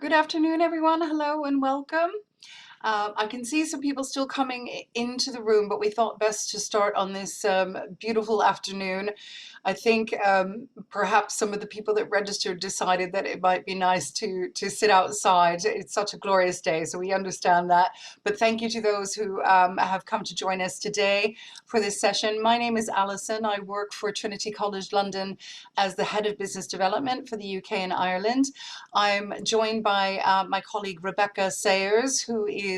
Good afternoon, everyone. Hello and welcome. I can see some people still coming into the room, but we thought best to start on this beautiful afternoon. I think perhaps some of the people that registered decided that it might be nice to sit outside. It's such a glorious day, so we understand that. But thank you to those who have come to join us today for this session. My name is Alison. I work for Trinity College London as the Head of Business Development for the UK and Ireland. I'm joined by my colleague Rebecca Sayers, who is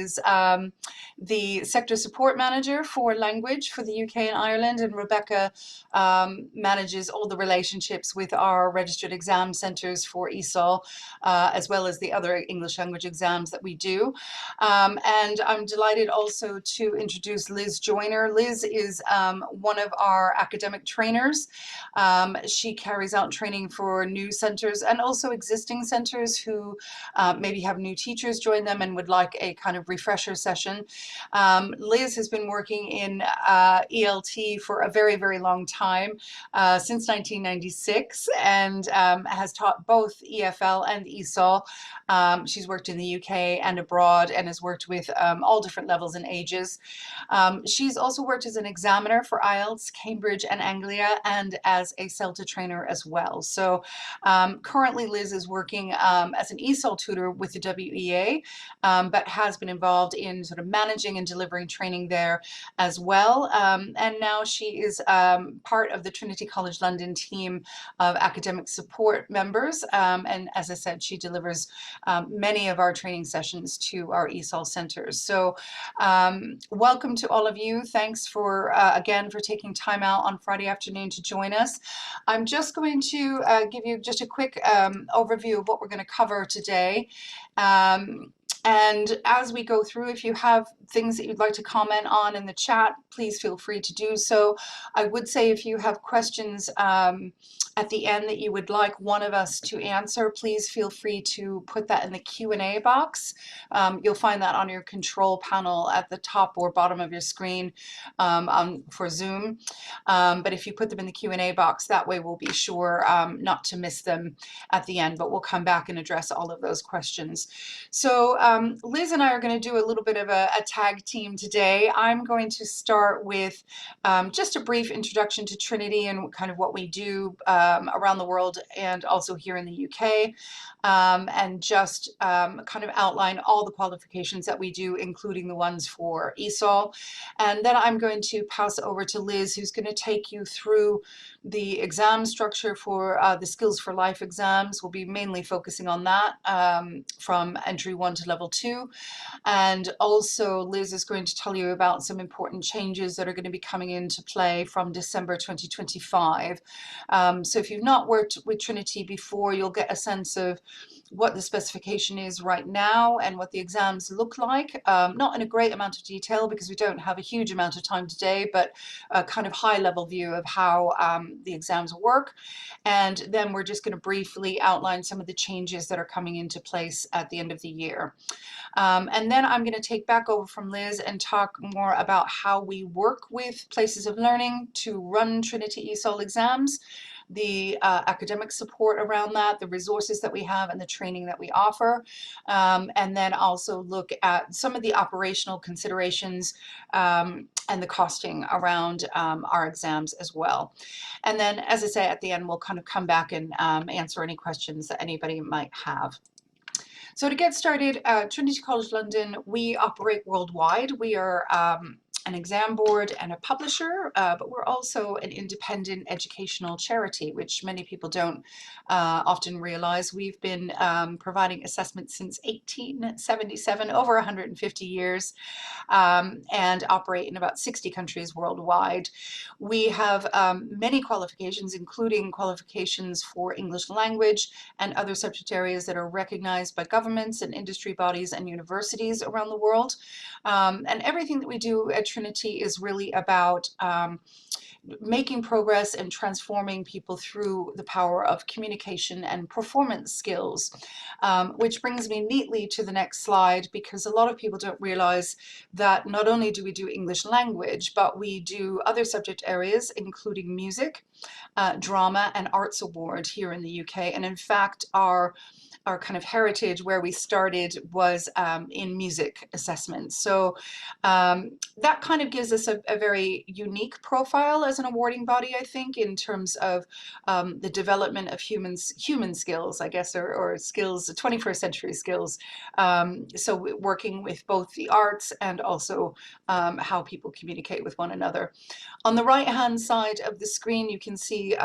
the Sector Support Manager for Language for the UK and Ireland. And Rebecca manages all the relationships with our registered exam centres for ESOL, as well as the other English language exams that we do. And I'm delighted also to introduce Liz Joyner. Liz is one of our academic trainers. She carries out training for new centres and also existing centres who maybe have new teachers join them and would like a kind of refresher session. Liz has been working in ELT for a very, very long time, since 1996, and has taught both EFL and ESOL. She's worked in the UK and abroad and has worked with all different levels and ages. She's also worked as an examiner for IELTS, Cambridge and Anglia, and as a CELTA trainer as well. So currently Liz is working as an ESOL tutor with the WEA, but has been involved in sort of managing and delivering training there as well. And now she is part of the Trinity College London team of academic support members. And as I said, she delivers many of our training sessions to our ESOL centers. So welcome to all of you. Thanks for, again, for taking time out on Friday afternoon to join us. I'm just going to give you just a quick overview of what we're going to cover today. And as we go through, if you have things that you'd like to comment on in the chat, please feel free to do so. I would say if you have questions at the end that you would like one of us to answer, please feel free to put that in the Q&A box. You'll find that on your control panel at the top or bottom of your screen for Zoom. But if you put them in the Q&A box, that way we'll be sure not to miss them at the end, but we'll come back and address all of those questions. So Liz and I are going to do a little bit of a tag team today. I'm going to start with just a brief introduction to Trinity and kind of what we do around the world and also here in the UK, and just kind of outline all the qualifications that we do, including the ones for ESOL. And then I'm going to pass over to Liz, who's going to take you through the exam structure for the Skills for Life exams. We'll be mainly focusing on that from entry 1 to level 2. And also Liz is going to tell you about some important changes that are going to be coming into play from December 2025. So if you've not worked with Trinity before, you'll get a sense of what the specification is right now and what the exams look like. Not in a great amount of detail because we don't have a huge amount of time today, but a kind of high level view of how the exams work. And then we're just going to briefly outline some of the changes that are coming into place at the end of the year. And then I'm going to take back over from Liz and talk more about how we work with places of learning to run Trinity ESOL exams, the academic support around that, the resources that we have, and the training that we offer. And then also look at some of the operational considerations and the costing around our exams as well. And then, as I say, at the end, we'll kind of come back and answer any questions that anybody might have. So to get started, Trinity College London, we operate worldwide. We are an exam board and a publisher, but we're also an independent educational charity, which many people don't often realize. We've been providing assessment since 1877, over 150 years, and operate in about 60 countries worldwide. We have many qualifications, including qualifications for English language and other subject areas that are recognized by governments and industry bodies and universities around the world. And everything that we do at Trinity is really about making progress and transforming people through the power of communication and performance skills. Which brings me neatly to the next slide, because a lot of people don't realize that not only do we do English language, but we do other subject areas, including music, drama, and arts award here in the UK. And in fact, our kind of heritage, where we started, was in music assessment. So that kind of gives us a very unique profile as an awarding body, I think, in terms of the development of human skills, I guess, or skills, 21st century skills. So working with both the arts and also how people communicate with one another. On the right-hand side of the screen, you can see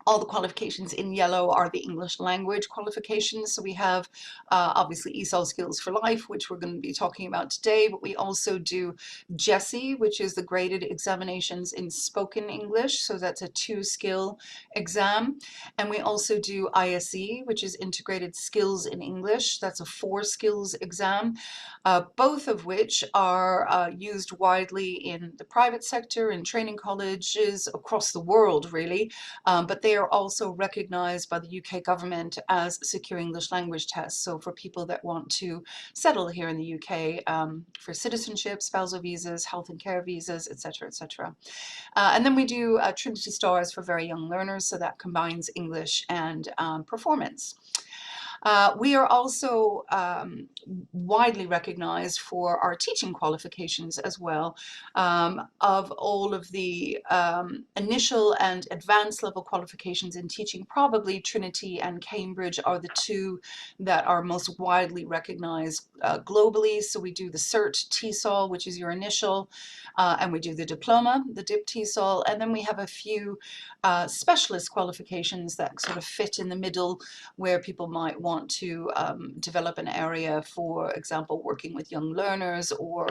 all the qualifications in yellow are the English language qualifications. So we have obviously ESOL Skills for Life, which we're going to be talking about today, but we also do GESE, which is the graded examinations in spoken English. So that's a 2-skill exam. And we also do ISE, which is integrated skills in English. That's a 4-skills exam, both of which are used widely in the private sector, in training colleges across the world, really. But they are also recognized by the UK government as secure English language tests. So for people that want to settle here in the UK for citizenship, spousal visas, health and care visas, etc., etc. And then we do Trinity Stars for very young learners, so that combines English and performance. We are also widely recognized for our teaching qualifications as well. Of all of the initial and advanced level qualifications in teaching, probably Trinity and Cambridge are the two that are most widely recognized globally. So we do the Cert TESOL, which is your initial, and we do the diploma, the DIP TESOL, and then we have a few specialist qualifications that sort of fit in the middle, where people might want to develop an area, for example, working with young learners, or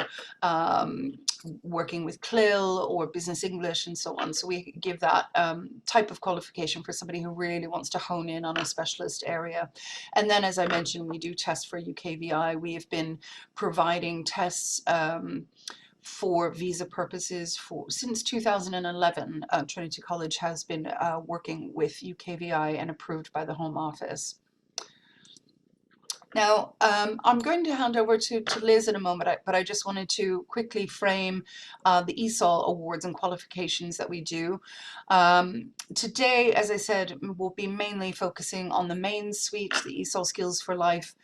working with CLIL or business English and so on. So we give that type of qualification for somebody who really wants to hone in on a specialist area. And then, as I mentioned, we do test for UKVI. We have been providing tests for visa purposes since 2011. Trinity College has been working with UKVI and approved by the Home Office. Now, I'm going to hand over to Liz in a moment, but I just wanted to quickly frame the ESOL awards and qualifications that we do. Today, as I said, we'll be mainly focusing on the main suite, the ESOL Skills for Life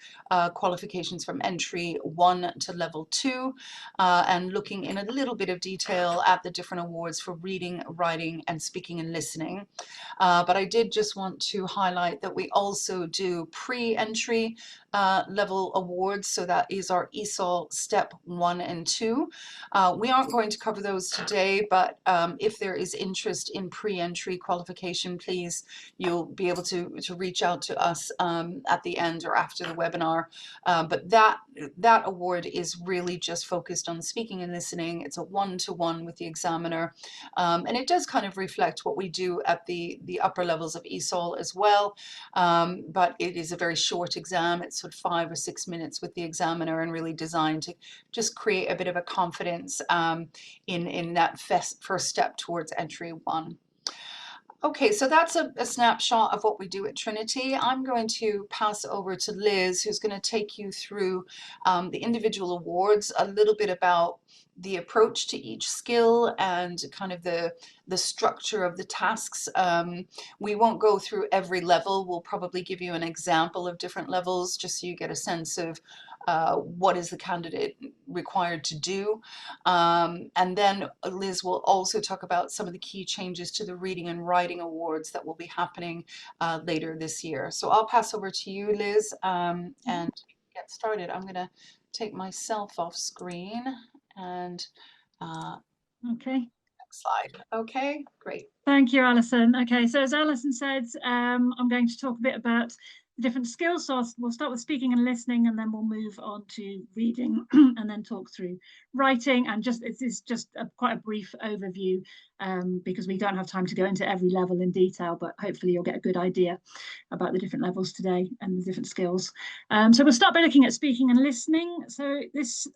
qualifications from entry 1 to level 2, and looking in a little bit of detail at the different awards for reading, writing, and speaking and listening. But I did just want to highlight that we also do pre-entry level awards, so that is our ESOL Step 1 and 2. We aren't going to cover those today, but if there is interest in pre-entry qualification, please, you'll be able to reach out to us at the end or after the webinar. But that award is really just focused on speaking and listening. It's a 1-to-1 with the examiner, and it does kind of reflect what we do at the upper levels of ESOL as well, but it is a very short exam. It's sort of 5 or 6 minutes with the examiner, and really designed to just create a bit of a confidence in that first step towards entry 1. Okay, so that's a snapshot of what we do at Trinity. I'm going to pass over to Liz, who's going to take you through the individual awards, a little bit about the approach to each skill, and kind of the structure of the tasks. We won't go through every level. We'll probably give you an example of different levels, just so you get a sense of what is the candidate required to do. And then Liz will also talk about some of the key changes to the reading and writing awards that will be happening later this year. So I'll pass over to you, Liz, and get started. I'm going to take myself off screen and okay. Next slide. Okay, great. Thank you, Alison. Okay, so as Alison said, I'm going to talk a bit about the different skills. So we'll start with speaking and listening, and then we'll move on to reading and then talk through writing. And it is just quite a brief overview because we don't have time to go into every level in detail, but hopefully you'll get a good idea about the different levels today and the different skills. So we'll start by looking at speaking and listening. So this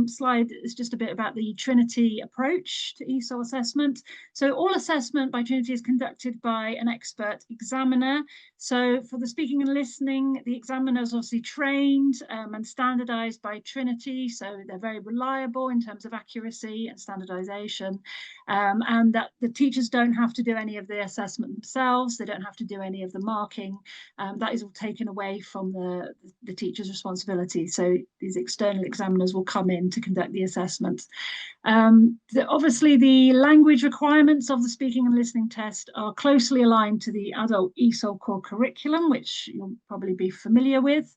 slide is just a bit about the Trinity approach to ESOL assessment. So all assessment by Trinity is conducted by an expert examiner. So for the speaking and listening, the examiner is obviously trained and standardized by Trinity. So they're very reliable in terms of accuracy and standardization. And that the teachers don't have to do any of the assessment themselves. They don't have to do any of the marking. That is all taken away from the teacher's responsibility. So these external examiners will come in to conduct the assessment. Obviously, the language requirements of the speaking and listening test are closely aligned to the adult ESOL core curriculum, which you'll probably be familiar with.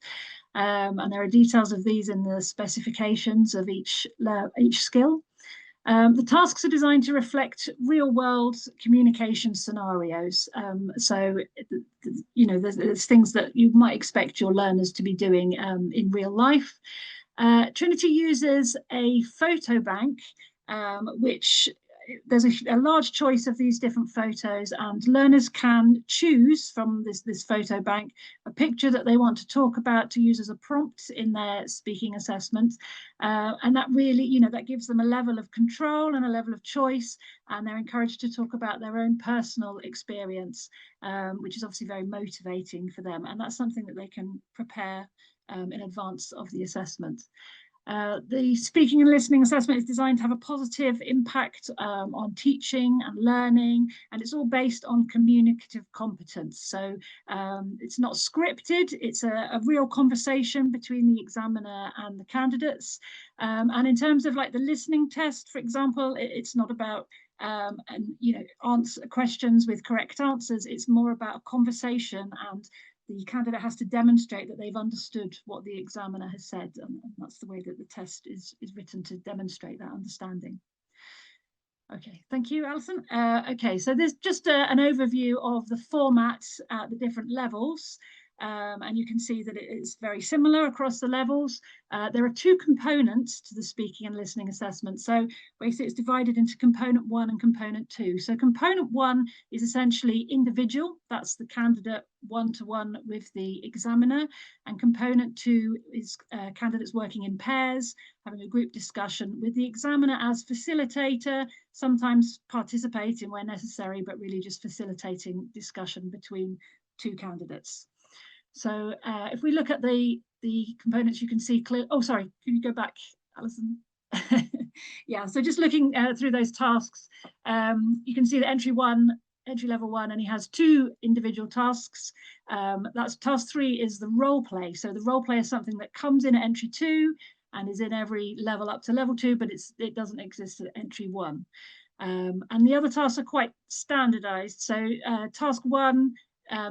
And there are details of these in the specifications of each skill. The tasks are designed to reflect real-world communication scenarios. So, you know, there's things that you might expect your learners to be doing in real life. Trinity uses a photo bank, which there's a large choice of these different photos, and learners can choose from this photo bank a picture that they want to talk about to use as a prompt in their speaking assessment. And that really, you know, that gives them a level of control and a level of choice, and they're encouraged to talk about their own personal experience, which is obviously very motivating for them. And that's something that they can prepare in advance of the assessment. The speaking and listening assessment is designed to have a positive impact on teaching and learning, and it's all based on communicative competence. So it's not scripted, it's a real conversation between the examiner and the candidates. And in terms of like the listening test, for example, it's not about answer questions with correct answers. It's more about a conversation, and the candidate has to demonstrate that they've understood what the examiner has said, and that's the way that the test is written, to demonstrate that understanding. Okay, thank you, Alison. Okay, so there's just an overview of the format at the different levels. And you can see that it is very similar across the levels. There are two components to the speaking and listening assessment. So basically it's divided into component 1 and component 2. So component 1 is essentially individual. That's the candidate one-to-one with the examiner. And component 2 is candidates working in pairs, having a group discussion with the examiner as facilitator, sometimes participating where necessary, but really just facilitating discussion between two candidates. So if we look at the components, you can see clear. Oh, sorry, can you go back, Alison? Yeah, so just looking through those tasks, you can see that entry level 1, and he has 2 individual tasks. That's task 3 is the role play. So the role play is something that comes in at entry 2 and is in every level up to level 2, but it doesn't exist at entry 1. And the other tasks are quite standardized. So task 1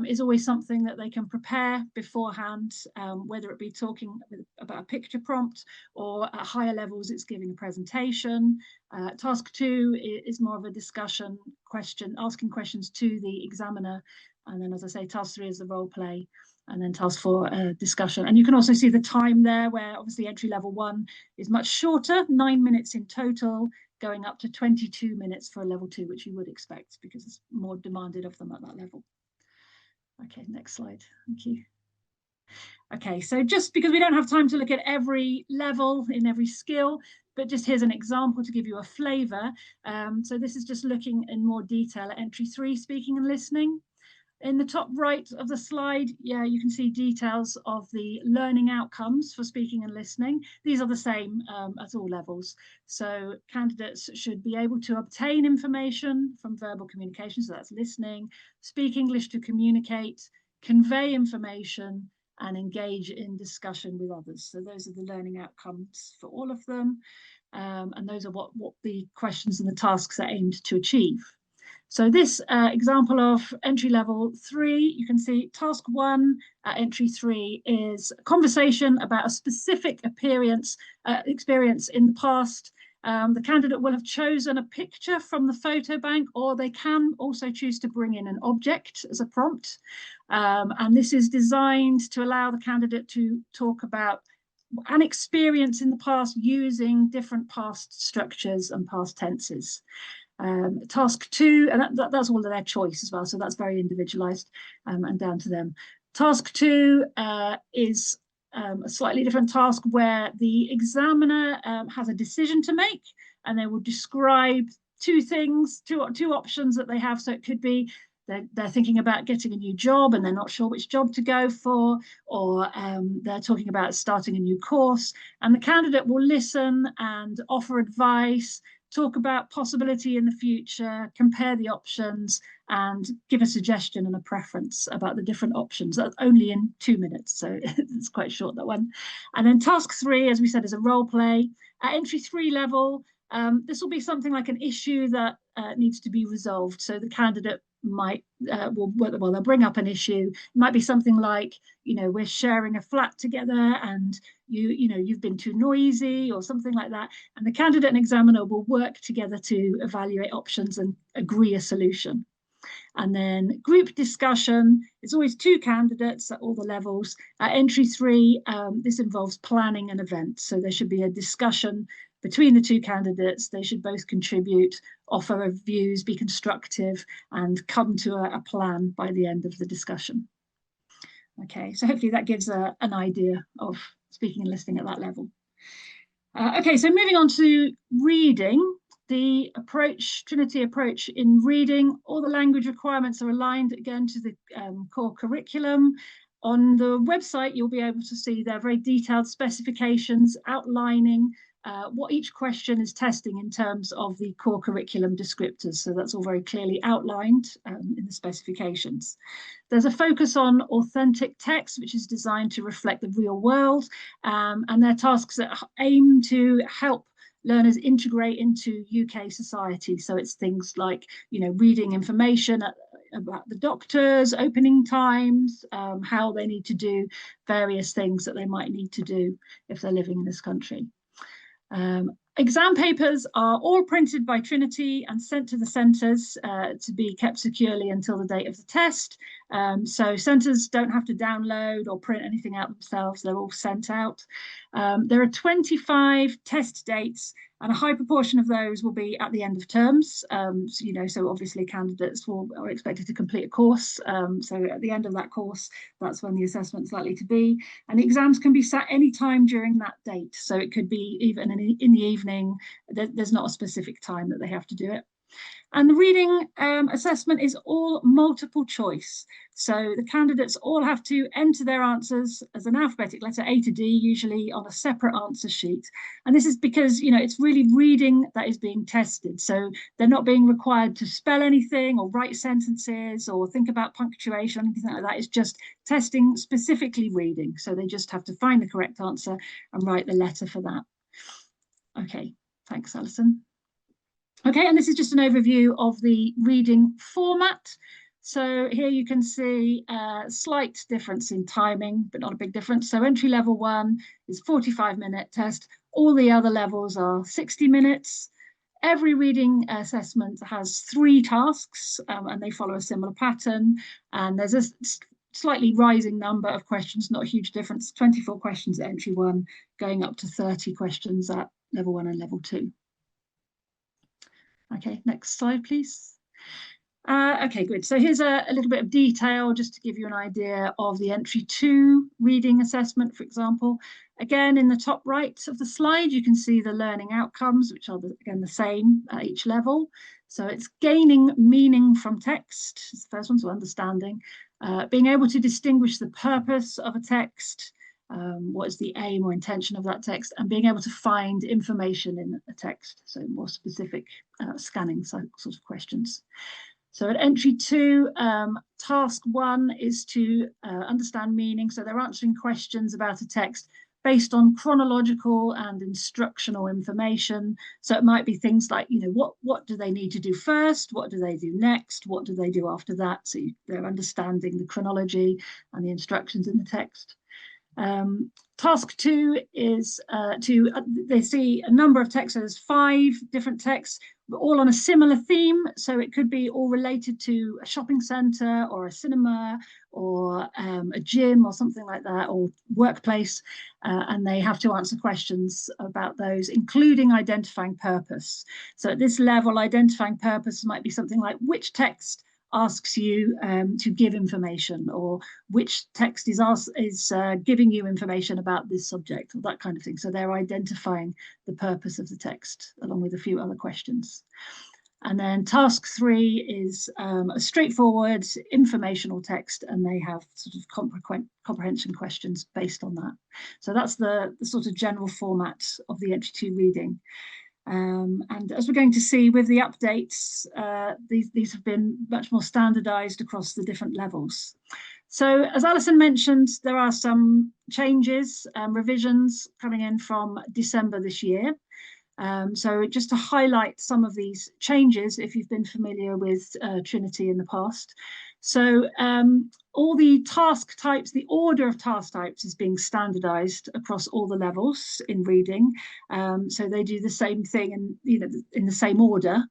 is always something that they can prepare beforehand, whether it be talking about a picture prompt, or at higher levels it's giving a presentation. Task 2 is more of a discussion question, asking questions to the examiner. And then, as I say, task 3 is the role play. And then task 4, discussion. And you can also see the time there, where obviously entry level 1 is much shorter, 9 minutes in total, going up to 22 minutes for a level 2, which you would expect because it's more demanded of them at that level. Okay, next slide. Thank you. Okay, so just because we don't have time to look at every level in every skill, but just here's an example to give you a flavour. So this is just looking in more detail at entry 3, speaking and listening. In the top right of the slide, yeah, you can see details of the learning outcomes for speaking and listening. These are the same at all levels. So candidates should be able to obtain information from verbal communication, so that's listening, speak English to communicate, convey information, and engage in discussion with others. So those are the learning outcomes for all of them. And those are what the questions and the tasks are aimed to achieve. So this example of entry level 3, you can see task 1 at entry 3 is a conversation about a specific experience in the past. The candidate will have chosen a picture from the photo bank, or they can also choose to bring in an object as a prompt. And this is designed to allow the candidate to talk about an experience in the past using different past structures and past tenses. Task 2, and that's all of their choice as well, so that's very individualized and down to them. Task 2 is a slightly different task where the examiner has a decision to make, and they will describe two options that they have. So it could be they're thinking about getting a new job and they're not sure which job to go for, or they're talking about starting a new course, and the candidate will listen and offer advice, talk about possibility in the future, compare the options, and give a suggestion and a preference about the different options. That's only in 2 minutes, so it's quite short, that one. And then task 3, as we said, is a role play. At entry 3 level, this will be something like an issue that needs to be resolved. So the candidate might they'll bring up an issue. It might be something like, we're sharing a flat together and you've been too noisy, or something like that, and the candidate and examiner will work together to evaluate options and agree a solution. And then group discussion, it's always 2 candidates at all the levels. At entry 3, this involves planning an event, so there should be a discussion between the 2 candidates. They should both contribute, offer views, be constructive, and come to a plan by the end of the discussion. Okay, so hopefully that gives an idea of speaking and listening at that level. Okay, so moving on to reading, the Trinity approach in reading, all the language requirements are aligned again to the core curriculum. On the website, you'll be able to see their very detailed specifications outlining what each question is testing in terms of the core curriculum descriptors. So that's all very clearly outlined in the specifications. There's a focus on authentic text, which is designed to reflect the real world, and they're tasks that aim to help learners integrate into UK society. So it's things like, reading information about the doctors, opening times, how they need to do various things that they might need to do if they're living in this country. Exam papers are all printed by Trinity and sent to the centres to be kept securely until the date of the test. So centres don't have to download or print anything out themselves, they're all sent out. There are 25 test dates, and a high proportion of those will be at the end of terms. So obviously candidates are expected to complete a course. So at the end of that course, that's when the assessment's likely to be. And the exams can be sat any time during that date. So it could be even in the evening. There's not a specific time that they have to do it. And the reading assessment is all multiple choice. So the candidates all have to enter their answers as an alphabetic letter A to D, usually on a separate answer sheet. And this is because, it's really reading that is being tested. So they're not being required to spell anything or write sentences or think about punctuation or anything like that. It's just testing specifically reading. So they just have to find the correct answer and write the letter for that. Okay, thanks, Alison. Okay, and this is just an overview of the reading format. So here you can see a slight difference in timing, but not a big difference. So entry level 1 is 45-minute test. All the other levels are 60 minutes. Every reading assessment has 3 tasks, and they follow a similar pattern. And there's a slightly rising number of questions, not a huge difference, 24 questions at entry 1, going up to 30 questions at level 1 and level 2. Okay, next slide, please. Okay, good. So here's a little bit of detail just to give you an idea of the entry 2 reading assessment, for example. Again, in the top right of the slide, you can see the learning outcomes, which are, again, the same at each level. So it's gaining meaning from text, it's the first one, so understanding, being able to distinguish the purpose of a text, what is the aim or intention of that text, and being able to find information in a text, so more specific scanning sort of questions. So at entry 2, task 1 is to understand meaning. So they're answering questions about a text based on chronological and instructional information. So it might be things like, what do they need to do first? What do they do next? What do they do after that? So they're understanding the chronology and the instructions in the text. Task 2 is they see a number of texts. So there's 5 different texts. all on a similar theme. So it could be all related to a shopping centre or a cinema or a gym or something like that, or workplace. And they have to answer questions about those, including identifying purpose. So at this level, identifying purpose might be something like which text asks you to give information, or which text is giving you information about this subject, or that kind of thing. So they're identifying the purpose of the text along with a few other questions. And then task 3 is a straightforward informational text, and they have sort of comprehension questions based on that. So that's the sort of general format of the entry 2 reading. And as we're going to see with the updates, these have been much more standardized across the different levels. So as Alison mentioned, there are some changes, revisions coming in from December this year. So just to highlight some of these changes, if you've been familiar with Trinity in the past. So all the task types, the order of task types is being standardized across all the levels in reading. So they do the same thing in the same order.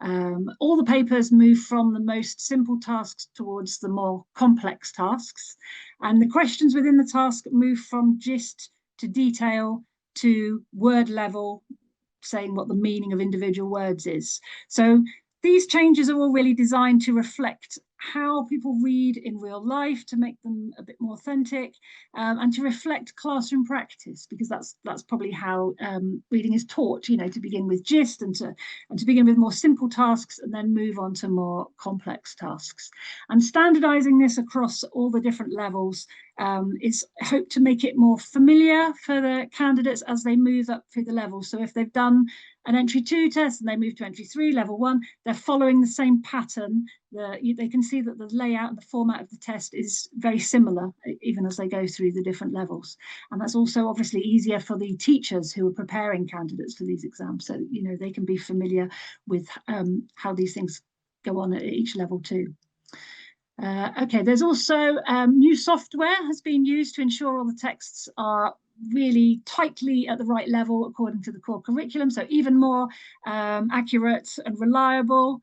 All the papers move from the most simple tasks towards the more complex tasks. And the questions within the task move from gist to detail to word level, saying what the meaning of individual words is. So these changes are all really designed to reflect how people read in real life, to make them a bit more authentic, and to reflect classroom practice, because that's probably how reading is taught, to begin with gist and to begin with more simple tasks and then move on to more complex tasks. And standardizing this across all the different levels is hoped to make it more familiar for the candidates as they move up through the levels. So if they've done an entry 2 test and they move to entry 3, level 1, they're following the same pattern. They can see that the layout and the format of the test is very similar, even as they go through the different levels. And that's also obviously easier for the teachers who are preparing candidates for these exams. So, they can be familiar with how these things go on at each level too. Okay, there's also new software has been used to ensure all the texts are really tightly at the right level according to the core curriculum, so even more accurate and reliable.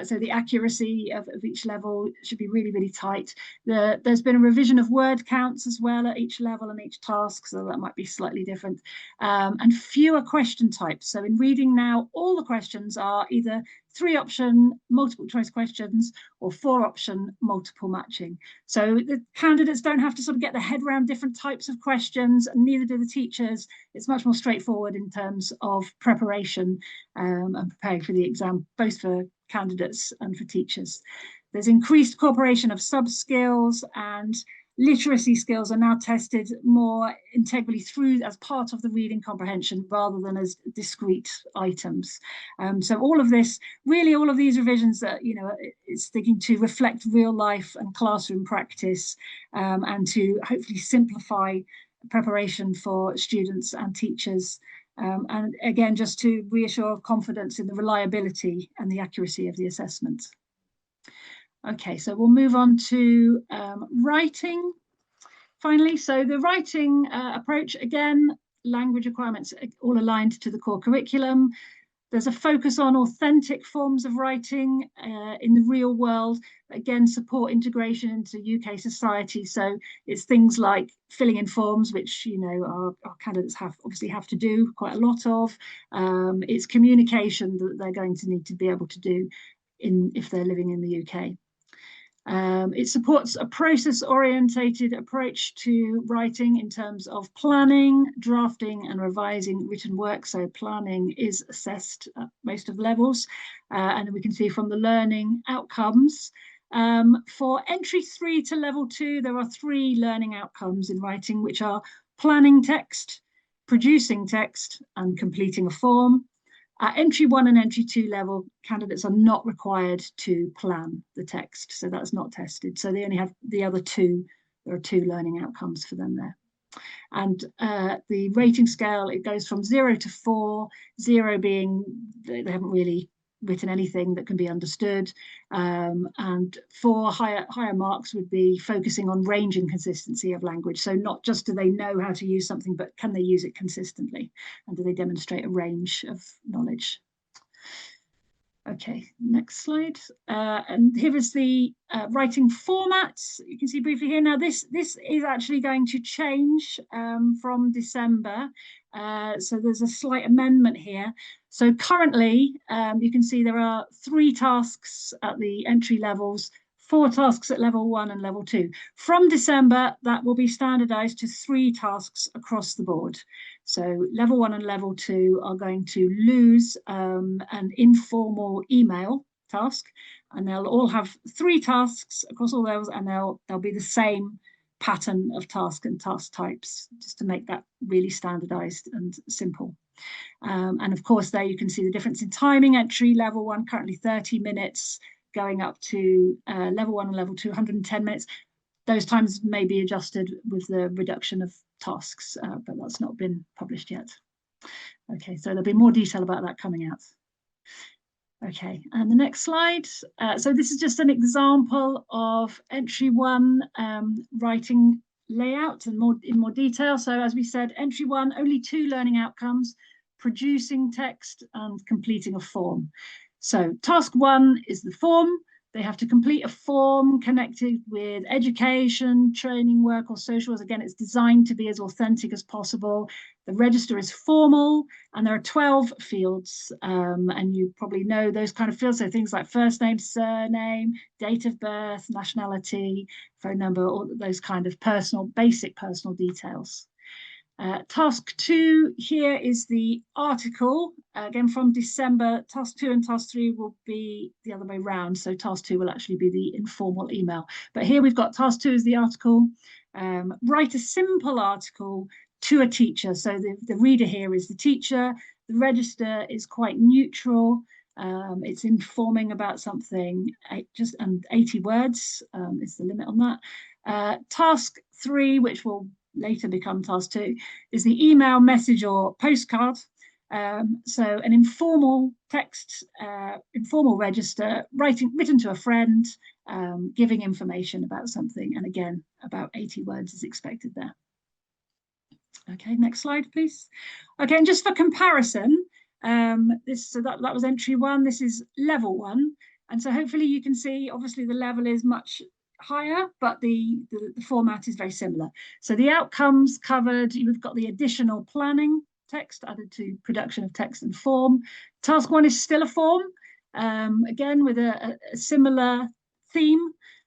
So the accuracy of each level should be really, really tight. There's been a revision of word counts as well at each level and each task, so that might be slightly different. And fewer question types. So in reading now, all the questions are either 3-option multiple choice questions or 4-option multiple matching. So the candidates don't have to sort of get their head around different types of questions, and neither do the teachers. It's much more straightforward in terms of preparation and preparing for the exam, both for candidates and for teachers. There's increased incorporation of sub-skills, and literacy skills are now tested more integrally through as part of the reading comprehension rather than as discrete items. So all of these revisions that, it's thinking to reflect real life and classroom practice, and to hopefully simplify preparation for students and teachers. And again, just to reassure confidence in the reliability and the accuracy of the assessment. Okay, so we'll move on to writing finally. So the writing approach, again, language requirements all aligned to the core curriculum. There's a focus on authentic forms of writing in the real world, again, support integration into UK society. So it's things like filling in forms, which, our candidates obviously have to do quite a lot of. It's communication that they're going to need to be able to do if they're living in the UK. It supports a process-orientated approach to writing in terms of planning, drafting, and revising written work. So planning is assessed at most of the levels, and we can see from the learning outcomes. For entry 3 to level 2, there are 3 learning outcomes in writing, which are planning text, producing text, and completing a form. At entry 1 and entry 2 level, candidates are not required to plan the text, so that's not tested. So they only have the other 2. There are 2 learning outcomes for them there. And the rating scale, it goes from 0 to 4, 0 being they haven't really written anything that can be understood, and 4 higher marks would be focusing on range and consistency of language. So not just do they know how to use something, but can they use it consistently, and do they demonstrate a range of knowledge? Okay, next slide. And here is the writing format. You can see briefly here. Now, this is actually going to change from December. So there's a slight amendment here. So currently, you can see there are 3 tasks at the entry levels, 4 tasks at level 1 and level 2. From December, that will be standardized to 3 tasks across the board. So level 1 and level 2 are going to lose an informal email task, and they'll all have 3 tasks across all levels, and they'll be the same pattern of task and task types, just to make that really standardized and simple. And of course, there you can see the difference in timing. Entry level 1 currently 30 minutes, going up to level 1 and level 2 110 minutes. Those times may be adjusted with the reduction of tasks, but that's not been published yet. Okay, so there'll be more detail about that coming out. Okay, and the next slide. So this is just an example of entry 1 writing layout and in more detail. So as we said, entry 1, only 2 learning outcomes: producing text and completing a form. So task 1 is the form. They have to complete a form connected with education, training, work, or socials. Again, it's designed to be as authentic as possible. The register is formal, and there are 12 fields, and you probably know those kind of fields. So things like first name, surname, date of birth, nationality, phone number, all those kind of basic personal details. Task 2 here is the article. Again, from December, task 2 and task 3 will be the other way around. So task 2 will actually be the informal email. But here we've got task 2 is the article. Write a simple article to a teacher. So the reader here is the teacher. The register is quite neutral. It's informing about something, just 80 words is the limit on that. Task 3, which will later become task 2, is the email, message, or postcard. So an informal text, informal register, written to a friend, giving information about something, and again, about 80 words is expected there. Okay, next slide, please. Okay, and just for comparison, that was entry 1. This is level 1, and so hopefully you can see, obviously the level is much higher, but the format is very similar. So the outcomes covered, you've got the additional planning text added to production of text and form. Task 1 is still a form, again with a similar theme,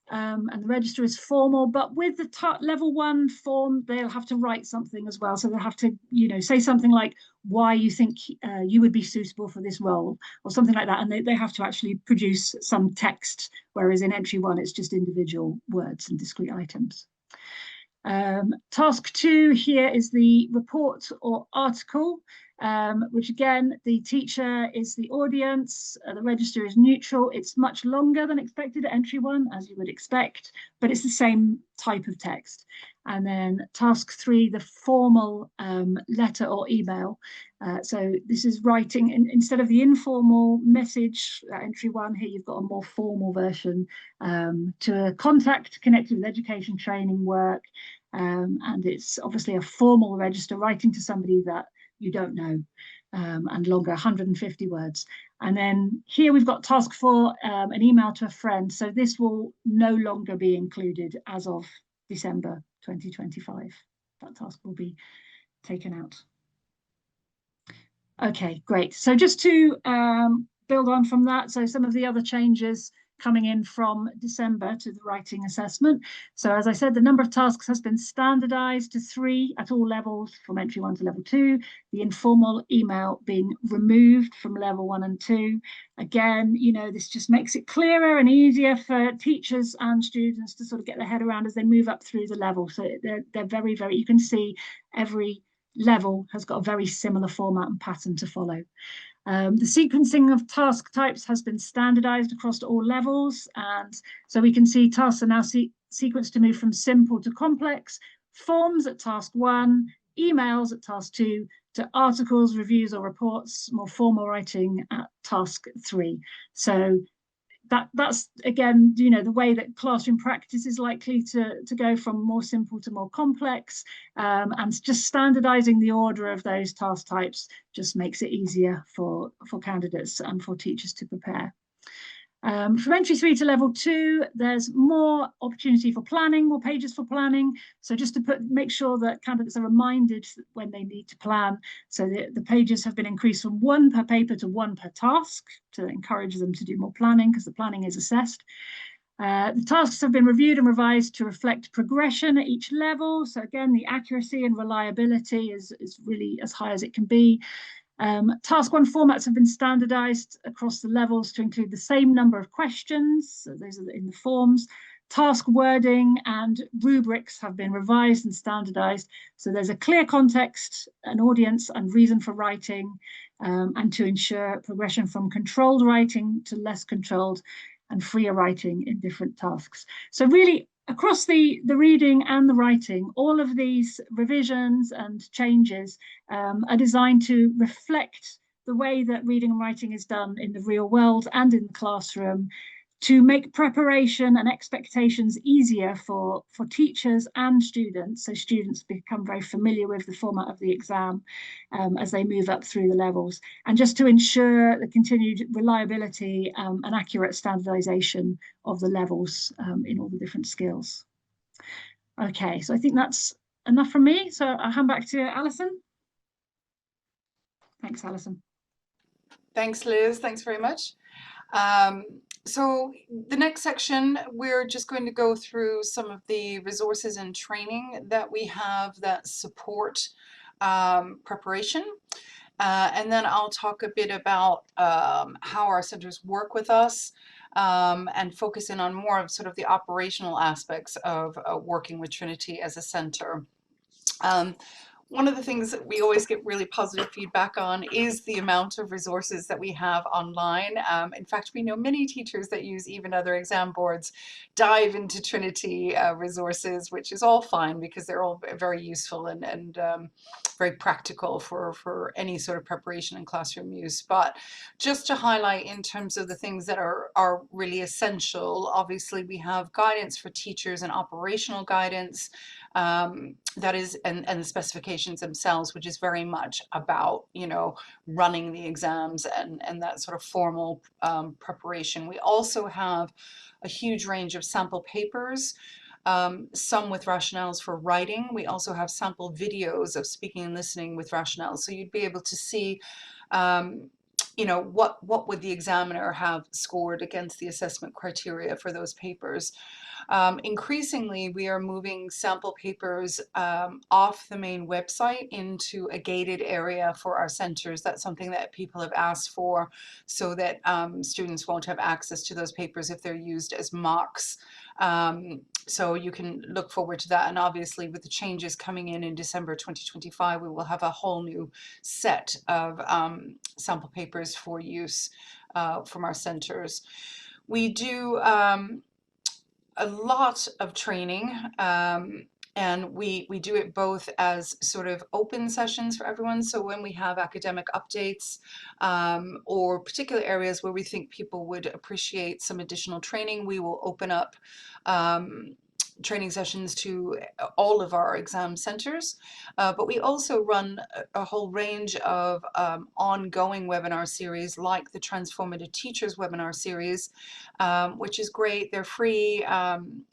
and the register is formal, but with the level 1 form, they'll have to write something as well. So they'll have to, say something like why you think you would be suitable for this role, or something like that. And they have to actually produce some text, whereas in entry 1, it's just individual words and discrete items. Task 2 here is the report or article, which again, the teacher is the audience, the register is neutral. It's much longer than expected at entry 1, as you would expect, but it's the same type of text. And then task 3, the formal letter or email. So this is writing, instead of the informal message at entry 1, here you've got a more formal version to a contact connected with education, training, work. And it's obviously a formal register, writing to somebody that you don't know, and longer, 150 words. And then here we've got task 4, an email to a friend. So this will no longer be included as of December 2025. That task will be taken out. Okay, great. So just to build on from that, so some of the other changes coming in from December to the writing assessment. So as I said, the number of tasks has been standardized to 3 at all levels, from entry 1 to level 2, the informal email being removed from level 1 and 2. Again, this just makes it clearer and easier for teachers and students to sort of get their head around as they move up through the level. So they're very, very, you can see every level has got a very similar format and pattern to follow. The sequencing of task types has been standardized across all levels, and so we can see tasks are now sequenced to move from simple to complex, forms at task 1, emails at task 2, to articles, reviews, or reports, more formal writing at task 3. So that's again, you know, the way that classroom practice is likely to go from more simple to more complex, and just standardizing the order of those task types just makes it easier for candidates and for teachers to prepare. From entry 3 to level 2, there's more opportunity for planning, more pages for planning. So just to make sure that candidates are reminded when they need to plan. So the pages have been increased from 1 per paper to 1 per task to encourage them to do more planning, because the planning is assessed. The tasks have been reviewed and revised to reflect progression at each level. So again, the accuracy and reliability is really as high as it can be. Task 1 formats have been standardized across the levels to include the same number of questions. So those are in the forms. Task wording and rubrics have been revised and standardized. So there's a clear context, an audience, and reason for writing, and to ensure progression from controlled writing to less controlled and freer writing in different tasks. So really, across the reading and the writing, all of these revisions and changes are designed to reflect the way that reading and writing is done in the real world and in the classroom, to make preparation and expectations easier for teachers and students, so students become very familiar with the format of the exam as they move up through the levels, and just to ensure the continued reliability and accurate standardization of the levels in all the different skills. Okay, so I think that's enough from me. So I'll hand back to Alison. Thanks, Alison. Thanks, Liz. Thanks very much. So the next section, we're just going to go through some of the resources and training that we have that support preparation. And then I'll talk a bit about how our centers work with us, and focus in on more of sort of the operational aspects of working with Trinity as a center. One of the things that we always get really positive feedback on is the amount of resources that we have online. In fact, we know many teachers that use even other exam boards dive into Trinity resources, which is all fine because they're all very useful and very practical for any sort of preparation and classroom use. But just to highlight in terms of the things that are really essential, obviously we have guidance for teachers and operational guidance. That is, and the specifications themselves, which is very much about, you know, running the exams and that sort of formal preparation. We also have a huge range of sample papers, some with rationales for writing. We also have sample videos of speaking and listening with rationales. So you'd be able to see, you know, what would the examiner have scored against the assessment criteria for those papers. Increasingly, we are moving sample papers off the main website into a gated area for our centers. That's something that people have asked for, so that students won't have access to those papers if they're used as mocks. So you can look forward to that. And obviously with the changes coming in December 2025, we will have a whole new set of sample papers for use from our centers. We do a lot of training, and we do it both as sort of open sessions for everyone. So when we have academic updates or particular areas where we think people would appreciate some additional training, we will open up training sessions to all of our exam centers, but we also run a whole range of ongoing webinar series, like the Transformative Teachers webinar series, which is great. They're free,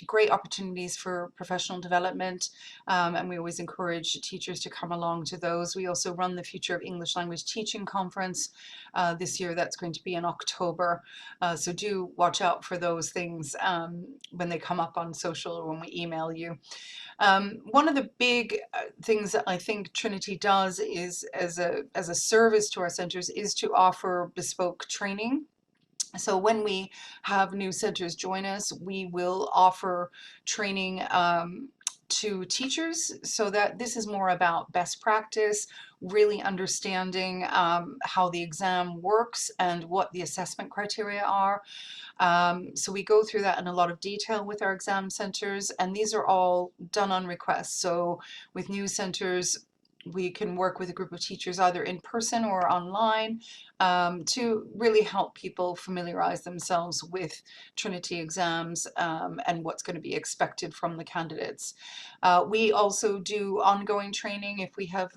great opportunities for professional development, and we always encourage teachers to come along to those. We also run the Future of English Language Teaching Conference this year. That's going to be in October, so do watch out for those things when they come up on social or when we email you. One of the big things that I think Trinity does is, as a service to our centers, is to offer bespoke training. So when we have new centers join us, we will offer training to teachers, so that this is more about best practice, really understanding how the exam works and what the assessment criteria are. So we go through that in a lot of detail with our exam centers, and these are all done on request. So with new centers, we can work with a group of teachers either in person or online to really help people familiarize themselves with Trinity exams and what's going to be expected from the candidates. We also do ongoing training if we have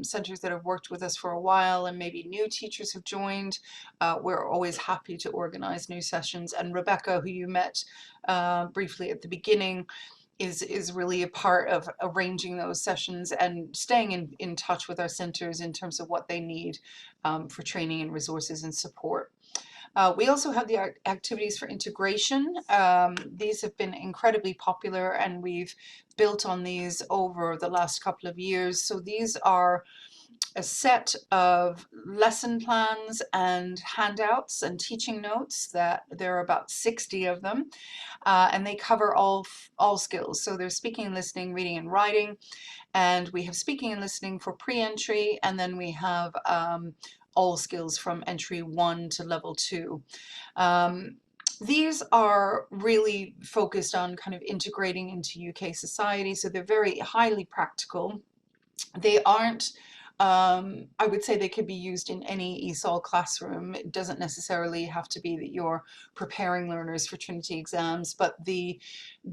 centers that have worked with us for a while and maybe new teachers have joined. We're always happy to organize new sessions. And Rebecca, who you met briefly at the beginning, is really a part of arranging those sessions and staying in touch with our centers in terms of what they need for training and resources and support. We also have the activities for integration. These have been incredibly popular and we've built on these over the last couple of years. So these are a set of lesson plans and handouts and teaching notes that there are about 60 of them. And they cover all skills. So there's speaking, listening, reading, and writing. And we have speaking and listening for pre-entry, and then we have all skills from entry 1 to level 2. These are really focused on kind of integrating into UK society, so they're very highly practical. They aren't I would say they could be used in any ESOL classroom. It doesn't necessarily have to be that you're preparing learners for Trinity exams, but the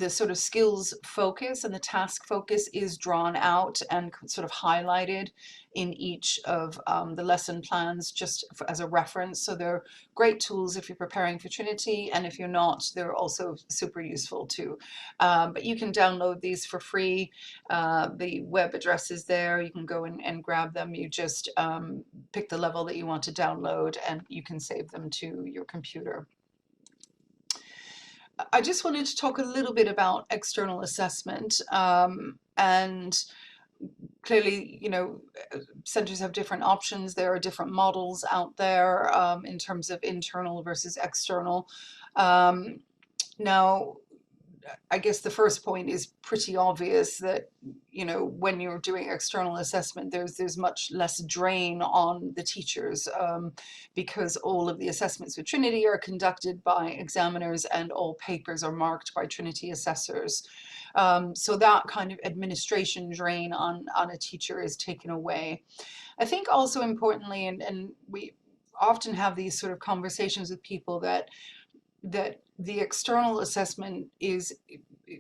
sort of skills focus and the task focus is drawn out and sort of highlighted in each of the lesson plans just as a reference. So they're great tools if you're preparing for Trinity, and if you're not, they're also super useful too. But you can download these for free. The web address is there. You can go and grab them. You just pick the level that you want to download and you can save them to your computer. I just wanted to talk a little bit about external assessment and clearly, you know, centers have different options. There are different models out there in terms of internal versus external. Now, I guess the first point is pretty obvious that, you know, when you're doing external assessment, there's much less drain on the teachers because all of the assessments with Trinity are conducted by examiners and all papers are marked by Trinity assessors. So that kind of administration drain on a teacher is taken away. I think also importantly, and we often have these sort of conversations with people that the external assessment is,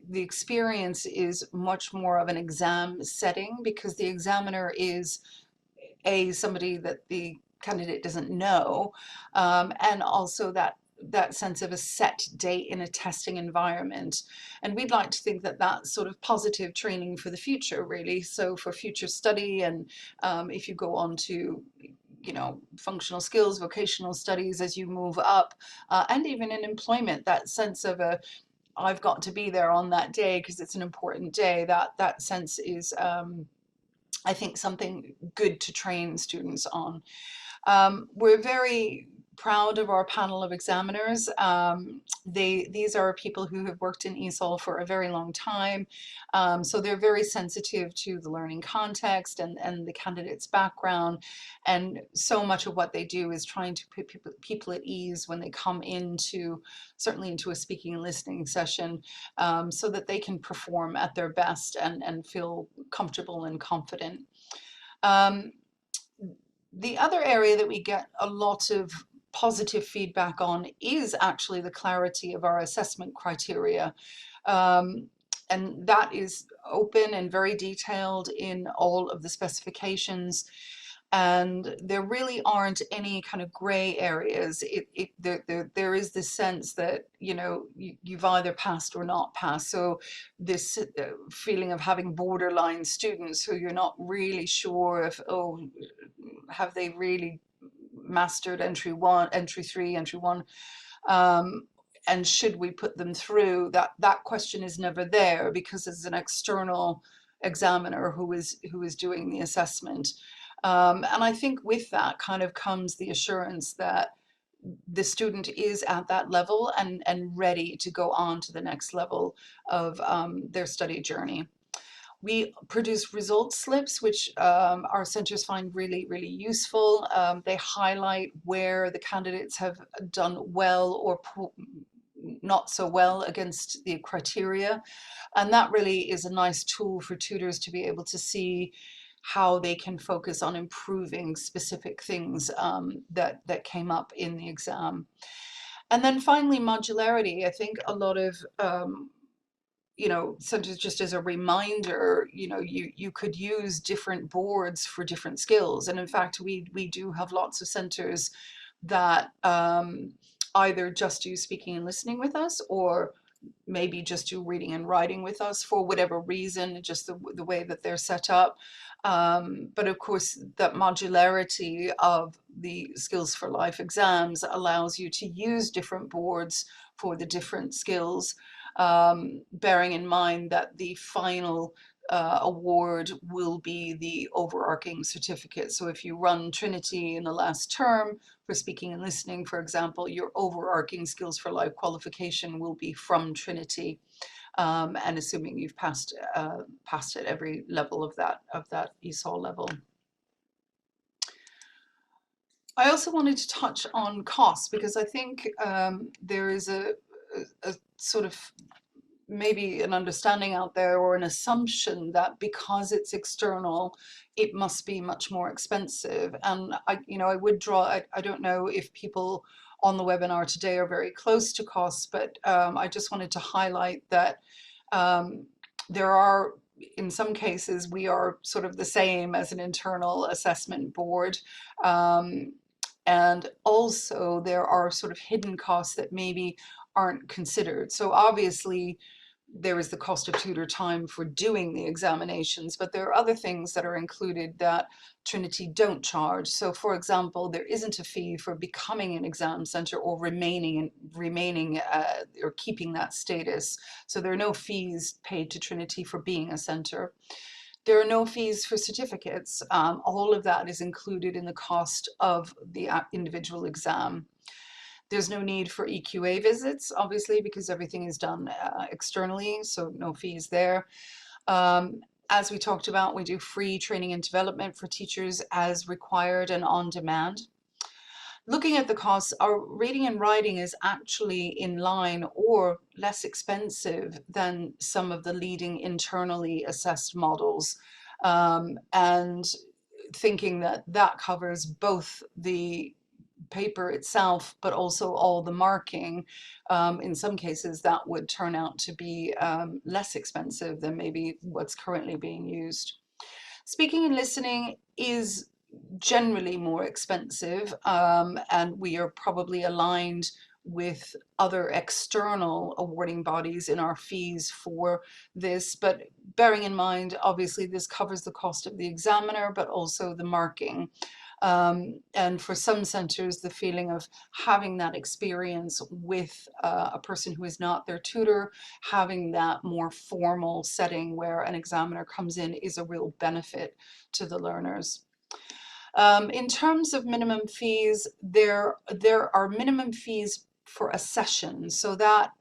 the experience is much more of an exam setting because the examiner is somebody that the candidate doesn't know, and also that sense of a set date in a testing environment. And we'd like to think that that's sort of positive training for the future, really. So for future study, and if you go on to, you know, functional skills, vocational studies as you move up, and even in employment, that sense of I've got to be there on that day because it's an important day, that sense is, I think, something good to train students on. We're very proud of our panel of examiners. These are people who have worked in ESOL for a very long time, so they're very sensitive to the learning context and the candidate's background, and so much of what they do is trying to put people at ease when they come into, certainly into a speaking and listening session, so that they can perform at their best and feel comfortable and confident. The other area that we get a lot of positive feedback on is actually the clarity of our assessment criteria. And that is open and very detailed in all of the specifications. And there really aren't any kind of gray areas. There is this sense that, you know, you've either passed or not passed. So this feeling of having borderline students who you're not really sure if, oh, have they really mastered entry 1, entry 3, entry 1, and should we put them through? That question is never there because it's an external examiner who is doing the assessment. And I think with that kind of comes the assurance that the student is at that level and ready to go on to the next level of their study journey. We produce results slips, which our centers find really, really useful. They highlight where the candidates have done well or not so well against the criteria. And that really is a nice tool for tutors to be able to see how they can focus on improving specific things that came up in the exam. And then finally, modularity. I think a lot of sometimes just as a reminder, you could use different boards for different skills. And in fact, we do have lots of centers that either just do speaking and listening with us, or maybe just do reading and writing with us for whatever reason, just the way that they're set up. But of course, that modularity of the Skills for Life exams allows you to use different boards for the different skills, bearing in mind that the final award will be the overarching certificate. So if you run Trinity in the last term for speaking and listening, for example, your overarching Skills for Life qualification will be from Trinity, and assuming you've passed at every level of that ESOL level. I also wanted to touch on costs, because I think there is a sort of maybe an understanding out there, or an assumption, that because it's external, it must be much more expensive. And I would draw, I don't know if people on the webinar today are very close to costs, but I just wanted to highlight that there are, in some cases, we are sort of the same as an internal assessment board. And also there are sort of hidden costs that maybe aren't considered. So obviously, there is the cost of tutor time for doing the examinations, but there are other things that are included that Trinity don't charge. So for example, there isn't a fee for becoming an exam center or remaining or keeping that status. So there are no fees paid to Trinity for being a center. There are no fees for certificates. All of that is included in the cost of the individual exam. There's no need for EQA visits, obviously, because everything is done externally, so no fees there. As we talked about, we do free training and development for teachers as required and on demand. Looking at the costs, our reading and writing is actually in line or less expensive than some of the leading internally assessed models. And thinking that that covers both the paper itself, but also all the marking, in some cases that would turn out to be less expensive than maybe what's currently being used. Speaking and listening is generally more expensive, and we are probably aligned with other external awarding bodies in our fees for this, but bearing in mind, obviously, this covers the cost of the examiner, but also the marking. And for some centers, the feeling of having that experience with a person who is not their tutor, having that more formal setting where an examiner comes in, is a real benefit to the learners. In terms of minimum fees, there are minimum fees for a session. So that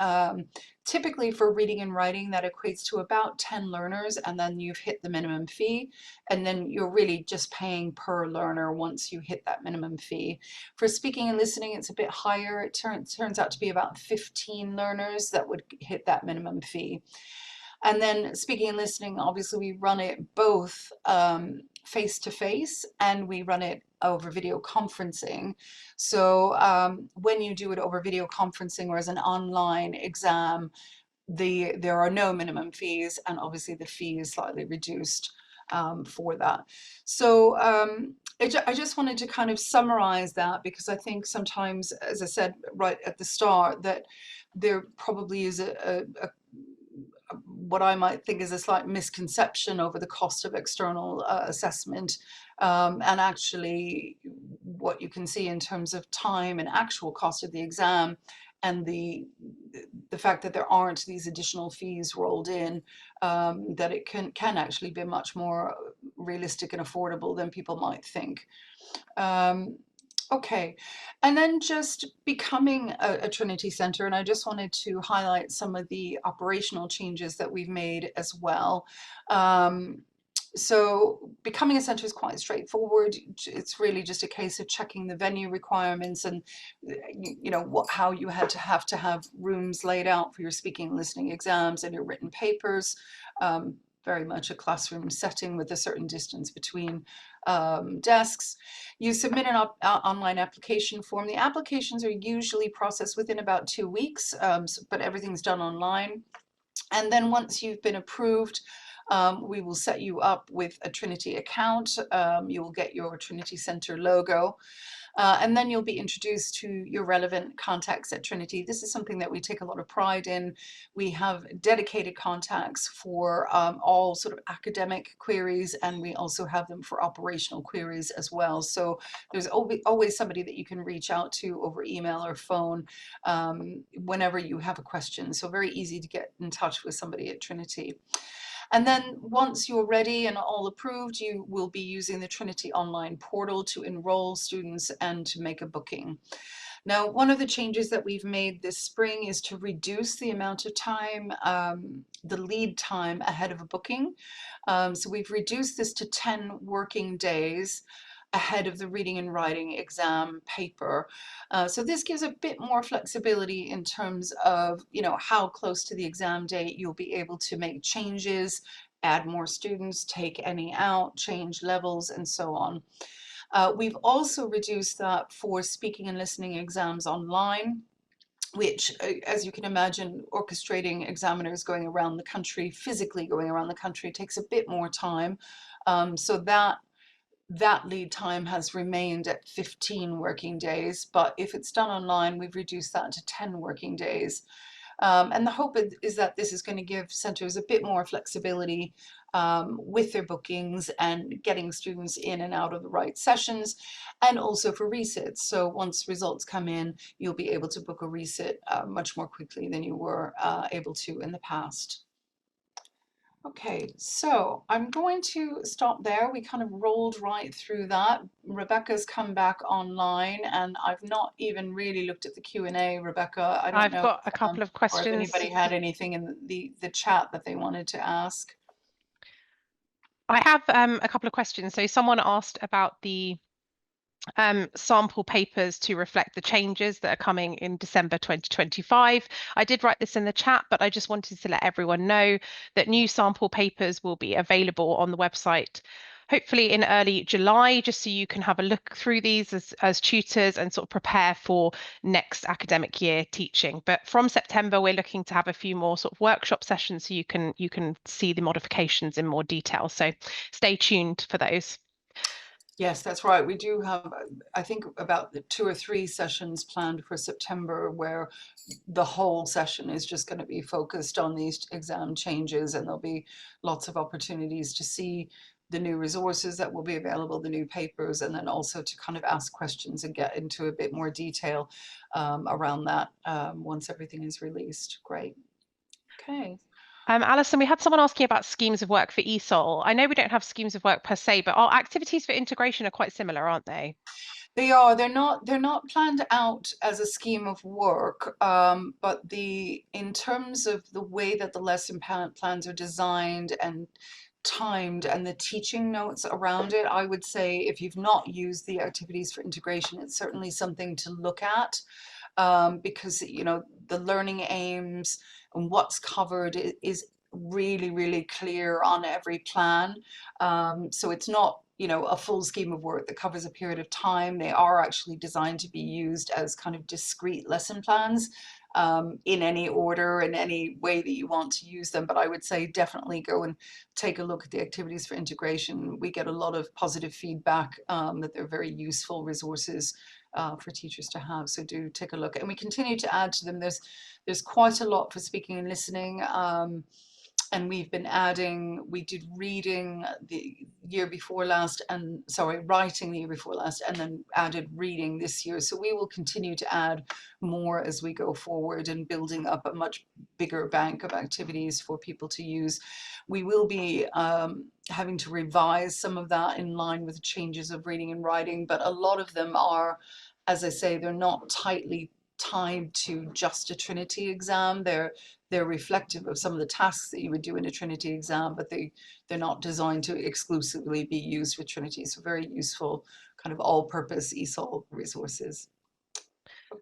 typically for reading and writing, that equates to about 10 learners, and then you've hit the minimum fee, and then you're really just paying per learner once you hit that minimum fee. For speaking and listening, it's a bit higher. It turns out to be about 15 learners that would hit that minimum fee. And then speaking and listening, obviously we run it both face-to-face, and we run it over video conferencing. So when you do it over video conferencing or as an online exam, there are no minimum fees, and obviously the fee is slightly reduced for that. So I just wanted to kind of summarize that, because I think sometimes, as I said right at the start, that there probably is what I might think is a slight misconception over the cost of external assessment, and actually what you can see in terms of time and actual cost of the exam, and the fact that there aren't these additional fees rolled in, that it can actually be much more realistic and affordable than people might think. Okay, and then just becoming a Trinity Center, and I just wanted to highlight some of the operational changes that we've made as well. So becoming a center is quite straightforward. It's really just a case of checking the venue requirements, and how you have to have rooms laid out for your speaking and listening exams and your written papers. very much a classroom setting with a certain distance between desks. You submit an online application form. The applications are usually processed within about 2 weeks, but everything's done online. And then once you've been approved, we will set you up with a Trinity account. You will get your Trinity Center logo. And then you'll be introduced to your relevant contacts at Trinity. This is something that we take a lot of pride in. We have dedicated contacts for all sort of academic queries, and we also have them for operational queries as well. So there's always somebody that you can reach out to over email or phone whenever you have a question. So very easy to get in touch with somebody at Trinity. And then once you're ready and all approved, you will be using the Trinity online portal to enroll students and to make a booking. Now, one of the changes that we've made this spring is to reduce the amount of time, the lead time ahead of a booking. So we've reduced this to 10 working days ahead of the reading and writing exam paper. So this gives a bit more flexibility in terms of, how close to the exam date you'll be able to make changes, add more students, take any out, change levels, and so on. We've also reduced that for speaking and listening exams online, which, as you can imagine, orchestrating examiners going around the country, physically going around the country, takes a bit more time. So that lead time has remained at 15 working days, but if it's done online, we've reduced that to 10 working days. And the hope is that this is going to give centers a bit more flexibility with their bookings and getting students in and out of the right sessions, and also for resits. So once results come in, you'll be able to book a resit much more quickly than you were able to in the past. Okay, so I'm going to stop there. We kind of rolled right through that. Rebecca's come back online, and I've not even really looked at the Q&A, Rebecca. I don't I've know got a couple of or if questions. anybody had anything in the chat that they wanted to ask. I have a couple of questions. So someone asked about the sample papers to reflect the changes that are coming in December 2025. I did write this in the chat, but I just wanted to let everyone know that new sample papers will be available on the website hopefully in early July, just so you can have a look through these as tutors and sort of prepare for next academic year teaching. But from September, we're looking to have a few more sort of workshop sessions so you can see the modifications in more detail. So stay tuned for those. Yes, that's right. We do have, I think, about 2 or 3 sessions planned for September where the whole session is just going to be focused on these exam changes, and there'll be lots of opportunities to see the new resources that will be available, the new papers, and then also to kind of ask questions and get into a bit more detail around that once everything is released. Great. Okay. Alison, we had someone asking about schemes of work for ESOL. I know we don't have schemes of work per se, but our activities for integration are quite similar, aren't they? They are. They're not planned out as a scheme of work, but in terms of the way that the lesson plans are designed and timed and the teaching notes around it, I would say if you've not used the activities for integration, it's certainly something to look at, because the learning aims and what's covered is really, really clear on every plan. So it's not a full scheme of work that covers a period of time. They are actually designed to be used as kind of discrete lesson plans, in any order, in any way that you want to use them. But I would say definitely go and take a look at the activities for integration. We get a lot of positive feedback that they're very useful resources for teachers to have. So do take a look. And we continue to add to them. There's quite a lot for speaking and listening. And we've been adding, we did reading the year before last, and sorry, writing the year before last, and then added reading this year. So we will continue to add more as we go forward and building up a much bigger bank of activities for people to use. We will be having to revise some of that in line with the changes of reading and writing, but a lot of them are, as I say, they're not tightly tied to just a Trinity exam. They're reflective of some of the tasks that you would do in a Trinity exam, but they're not designed to exclusively be used with Trinity. So very useful kind of all-purpose ESOL resources.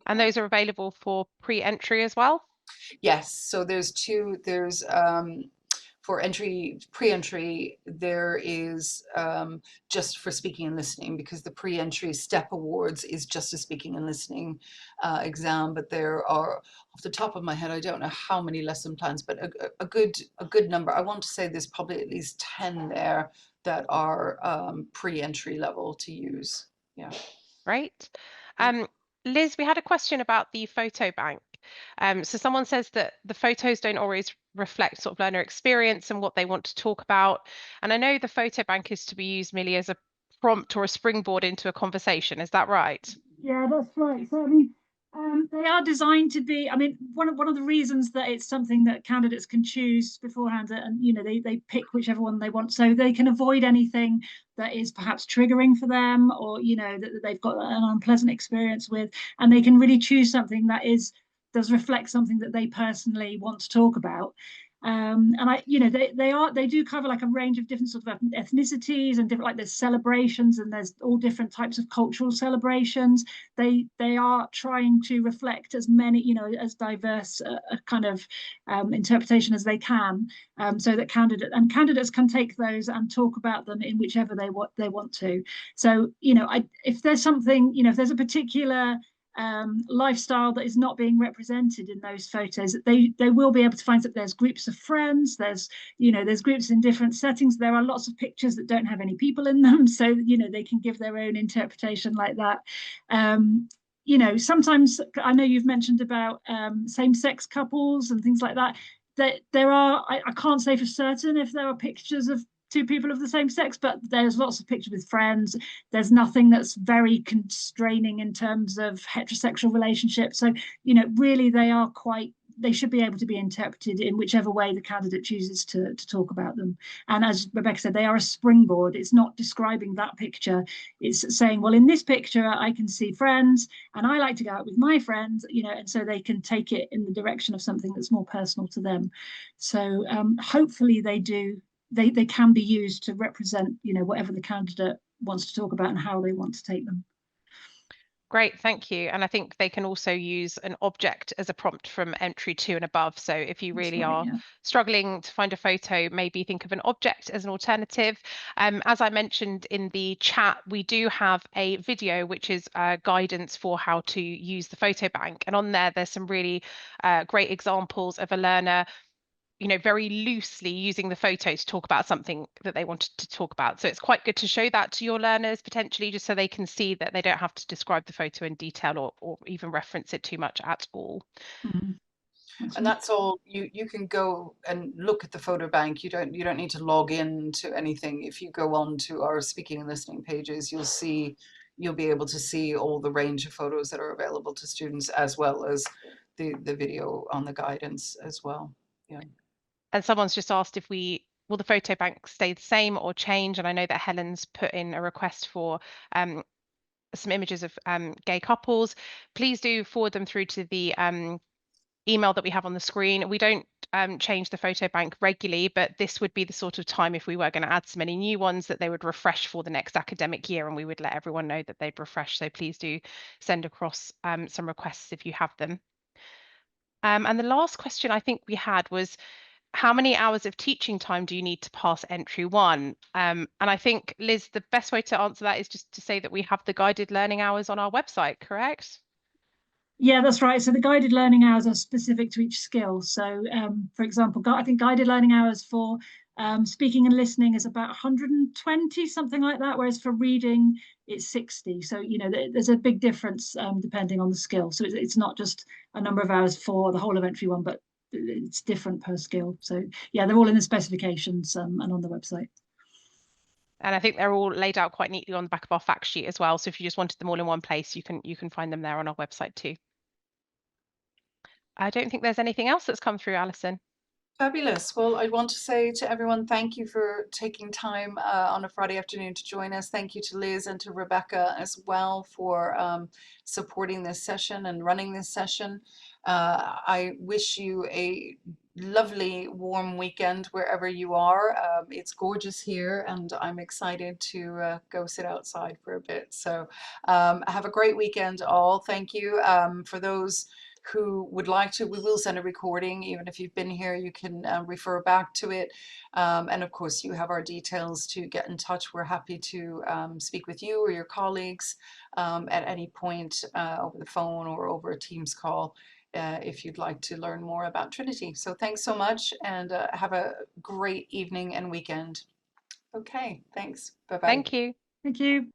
And those are available for pre-entry as well? Yes, so there's for pre-entry, there is just for speaking and listening, because the pre-entry step awards is just a speaking and listening exam. But there are, off the top of my head, I don't know how many lesson plans, but a good number. I want to say there's probably at least 10 there that are pre-entry level to use. Yeah. Great. Liz, we had a question about the photo bank. So someone says that the photos don't always reflect sort of learner experience and what they want to talk about. And I know the photo bank is to be used merely as a prompt or a springboard into a conversation. Is that right? Yeah, that's right. So I mean, they are designed to be. I mean, one of the reasons that it's something that candidates can choose beforehand, and they pick whichever one they want, so they can avoid anything that is perhaps triggering for them, or that they've got an unpleasant experience with, and they can really choose something that does reflect something that they personally want to talk about. And they do cover like a range of different sort of ethnicities and different, like there's celebrations and there's all different types of cultural celebrations. They are trying to reflect as many, as diverse kind of interpretation as they can, so that candidates can take those and talk about them in whichever they want to. So if there's something, if there's a particular lifestyle that is not being represented in those photos, they will be able to find that there's groups of friends, there's groups in different settings, there are lots of pictures that don't have any people in them, so they can give their own interpretation like that. Sometimes, I know you've mentioned about same-sex couples and things like that, that there are, I can't say for certain if there are pictures of two people of the same sex, but there's lots of pictures with friends. There's nothing that's very constraining in terms of heterosexual relationships. So, really they should be able to be interpreted in whichever way the candidate chooses to talk about them. And as Rebecca said, they are a springboard. It's not describing that picture. It's saying, well, in this picture, I can see friends and I like to go out with my friends, and so they can take it in the direction of something that's more personal to them. So hopefully they can be used to represent, whatever the candidate wants to talk about and how they want to take them. Great, thank you. And I think they can also use an object as a prompt from entry 2 and above. So if you really are struggling to find a photo, maybe think of an object as an alternative. As I mentioned in the chat, we do have a video which is guidance for how to use the photo bank. And on there's some really great examples of a learner very loosely using the photo to talk about something that they wanted to talk about. So it's quite good to show that to your learners potentially, just so they can see that they don't have to describe the photo in detail or even reference it too much at all. Mm-hmm. And that's all. You can go and look at the photo bank. You don't need to log in to anything. If you go on to our speaking and listening pages, you'll be able to see all the range of photos that are available to students, as well as the video on the guidance as well. Yeah. And someone's just asked if will the photo bank stay the same or change? And I know that Helen's put in a request for some images of gay couples. Please do forward them through to the email that we have on the screen. We don't change the photo bank regularly, but this would be the sort of time, if we were going to add so many new ones, that they would refresh for the next academic year, and we would let everyone know that they'd refresh. So please do send across some requests if you have them. And the last question I think we had was, how many hours of teaching time do you need to pass entry 1? And I think, Liz, the best way to answer that is just to say that we have the guided learning hours on our website, correct? Yeah, that's right. So the guided learning hours are specific to each skill. So for example, I think guided learning hours for speaking and listening is about 120, something like that, whereas for reading it's 60. So there's a big difference depending on the skill. So it's not just a number of hours for the whole of entry 1, but it's different per skill. So yeah, they're all in the specifications and on the website. And I think they're all laid out quite neatly on the back of our fact sheet as well. So if you just wanted them all in one place, you can find them there on our website too. I don't think there's anything else that's come through, Alison. Fabulous. Well, I want to say to everyone, thank you for taking time on a Friday afternoon to join us. Thank you to Liz and to Rebecca as well for supporting this session and running this session. I wish you a lovely warm weekend wherever you are. It's gorgeous here and I'm excited to go sit outside for a bit. So have a great weekend all. Thank you for those who would like to, we will send a recording. Even if you've been here, you can refer back to it. And of course, you have our details to get in touch. We're happy to speak with you or your colleagues at any point over the phone or over a Teams call if you'd like to learn more about Trinity. So thanks so much, and have a great evening and weekend. Okay, thanks. Bye-bye. Thank you. Thank you.